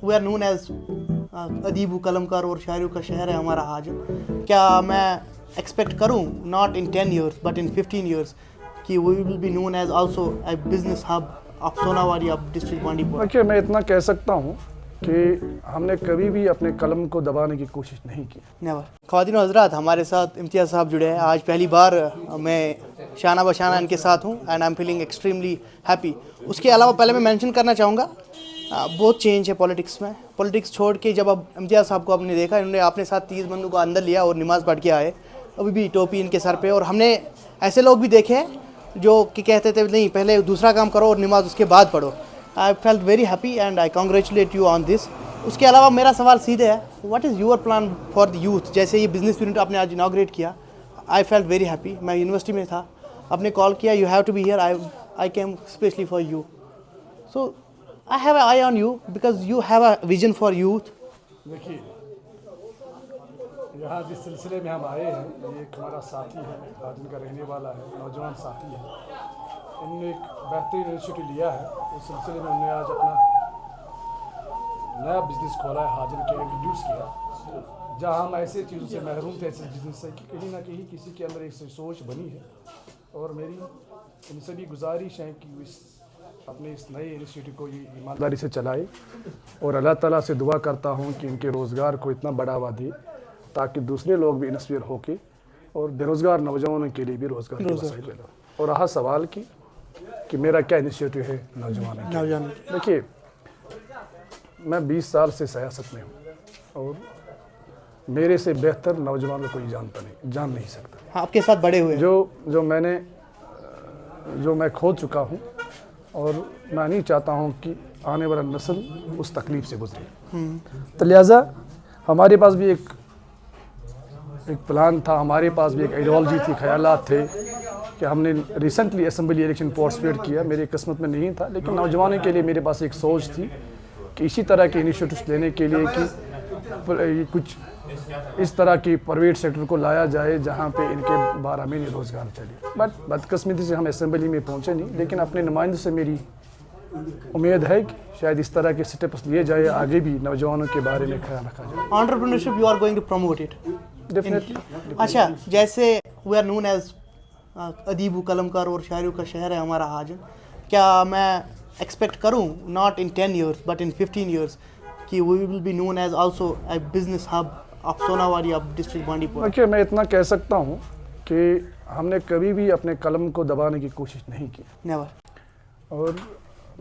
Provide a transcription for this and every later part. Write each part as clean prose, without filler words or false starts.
We are known as अदीब कलमकार और शायरों का शहर है हमारा हाजन। क्या मैं एक्सपेक्ट करूं not in 10 years but in 15 years कि we will be known as also a business hub of Sonawari of district Bandipur? देखिए, मैं इतना कह सकता हूँ कि हमने कभी भी अपने कलम को दबाने की कोशिश नहीं की। नेवर। ख़वातीन और हज़रात, हमारे साथ इम्तियाज़ साहब जुड़े हैं। आज पहली बार मैं शाना बशाना इनके साथ हूँ and I am feeling extremely happy. उसके अलावा पहले मैं मेंशन करना चाहूँगा बहुत चेंज है पॉलिटिक्स में। पॉलिटिक्स छोड़ के जब अब इम्तियाज़ साहब को आपने देखा, इन्होंने अपने साथ 30 बंदों को अंदर लिया और नमाज़ पढ़ के आए, अभी भी टोपी इनके सर पे। और हमने ऐसे लोग भी देखे हैं जो कि कहते थे नहीं पहले दूसरा काम करो और नमाज उसके बाद पढ़ो। I felt very happy and I congratulate you on this. उसके अलावा मेरा सवाल सीधे है, what is your plan for the youth? जैसे ये बिजनेस यूनिट आपने आज इनाग्रेट किया, आई फेल्ट वेरी हैप्पी। मैं यूनिवर्सिटी में था, आपने कॉल किया, you have to be here, I came specially for you. So I have eye on you because you have a vision for youth. देखिए, यहाँ जिस सिलसिले में हम आए हैं, ये एक हमारा साथी है, हाजन का रहने वाला है, नौजवान साथी है। उन्होंने एक बेहतरीन इनिशिएटिव लिया है। उस सिलसिले में उन्होंने आज अपना नया बिज़नेस खोला है, हाजन के इंट्रोड्यूस किया, जहाँ हम ऐसे चीज़ों से महरूम थे, ऐसे बिज़नेस से कि कहीं ना कहीं किसी के अंदर एक सोच बनी है। और मेरी इनसे भी गुजारिश है कि इस अपने इस नए इनिशिएटिव को ये ईमानदारी से चलाए और अल्लाह ताला से दुआ करता हूँ कि इनके रोज़गार को इतना बढ़ावा दे ताकि दूसरे लोग भी इंस्पायर होके और बेरोज़गार नौजवानों के लिए भी रोज़गार की वसाइल पैदा। और रहा सवाल कि मेरा क्या इनिशिएटिव है नौजवानों के लिए। देखिए, मैं 20 साल से सियासत में हूँ और मेरे से बेहतर नौजवान को कोई जान नहीं सकता। हाँ, आपके साथ बड़े हुए जो मैं खो चुका हूँ और मैं नहीं चाहता हूँ कि आने वाला नस्ल उस तकलीफ़ से गुजरे। तो लिहाजा हमारे पास भी एक प्लान था, हमारे पास भी एक आइडियोलॉजी थी, ख्यालात थे कि हमने रिसेंटली असेंबली इलेक्शन पार्टिसिपेट किया। मेरी किस्मत में नहीं था, लेकिन नौजवानों के लिए मेरे पास एक सोच थी कि इसी तरह के इनिशिएटिव्स लेने के लिए कि कुछ इस तरह की प्राइवेट सेक्टर को लाया जाए जहाँ पे इनके 12 महीने रोज़गार चले। बट बदकिस्मती से हम असेंबली में पहुँचे नहीं, लेकिन अपने नुमाइंदों से मेरी उम्मीद है कि शायद इस तरह के स्टेप्स लिए जाए, आगे भी नौजवानों के बारे में ख्याल रखा जाए। Entrepreneurship you are going to promote it definitely. अच्छा, जैसे वी आर नोन एज अदीब कलमकार और शायरों का शहर है हमारा हाजन। क्या मैं एक्सपेक्ट करूं not in 10 years but in 15 years कि we will be known as also a business hub of Sonawari of district Bandipur? देखिए, मैं इतना कह सकता हूँ कि हमने कभी भी अपने कलम को दबाने की कोशिश नहीं की। नेवर। और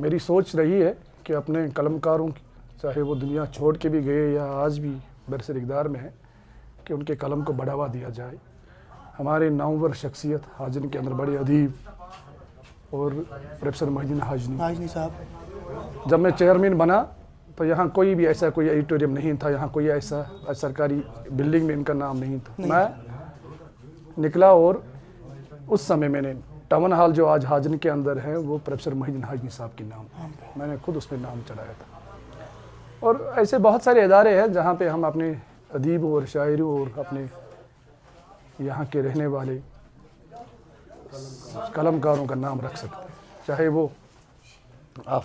मेरी सोच रही है कि अपने कलमकारों की, चाहे वो दुनिया छोड़ के भी गए या आज भी बरसर इक़्तिदार में है, कि उनके कलम को बढ़ावा दिया जाए। हमारे नामवर शख्सियत हाजन के अंदर बड़े अदीब और प्रोफेसर मोहिउद्दीन हाजनी साहब, जब मैं चेयरमैन बना तो यहाँ कोई भी ऐसा कोई एडिटोरियम नहीं था, यहाँ कोई ऐसा सरकारी बिल्डिंग में इनका नाम नहीं था। मैं निकला और उस समय मैंने टाउन हॉल जो आज हाजन के अंदर है वो प्रोफेसर मोहिउद्दीन हाजनी साहब के नाम, मैंने खुद उसमें नाम चढ़ाया था। और ऐसे बहुत सारे इदारे हैं जहाँ पे हम अपने अदीब और शायरों और अपने यहाँ के रहने वाले कलमकारों का नाम रख सकते हैं। चाहे वो आप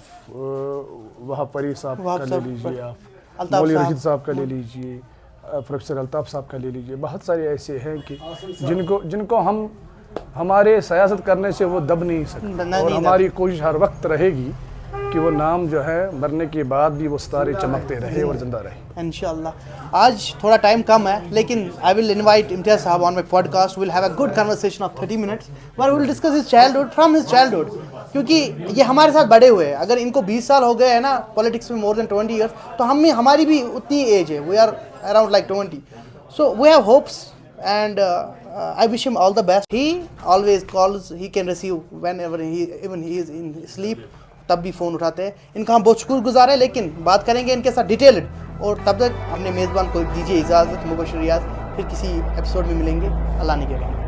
वहाब परी साहब का ले लीजिए, आप मौलवी रशीद साहब का ले लीजिए, प्रोफेसर अल्ताफ़ साहब का ले लीजिए। बहुत सारे ऐसे हैं कि जिनको हम हमारे सियासत करने से वो दब नहीं सकते। और हमारी कोशिश हर वक्त रहेगी कि वो नाम जो है मरने के बाद भी वो सितारे चमकते रहे और जिंदा रहे इंशाअल्लाह। आज थोड़ा टाइम कम है, लेकिन आई विल इनवाइट इम्तियाज़ साहब on my podcast. Will have a good conversation of 30 minutes where we will discuss his childhood from his childhood, क्योंकि ये हमारे साथ बड़े हुए हैं। अगर इनको 20 साल हो गए हैं ना पॉलिटिक्स में, मोर देन 20 years, तो हमारी भी उतनी एज है। We are around like 20, so we have hopes and I wish him all the best. He always calls, he can receive whenever even he is in sleep, तब भी phone उठाते हैं। इनका हम बहुत शुक्रगुज़ार हैं, लेकिन बात करेंगे इनके साथ डिटेल्ड। और तब तक अपने मेज़बान को दीजिए इजाज़त। मुबशर रियाज, फिर किसी एपिसोड में मिलेंगे। अल्लाह ने के बाद।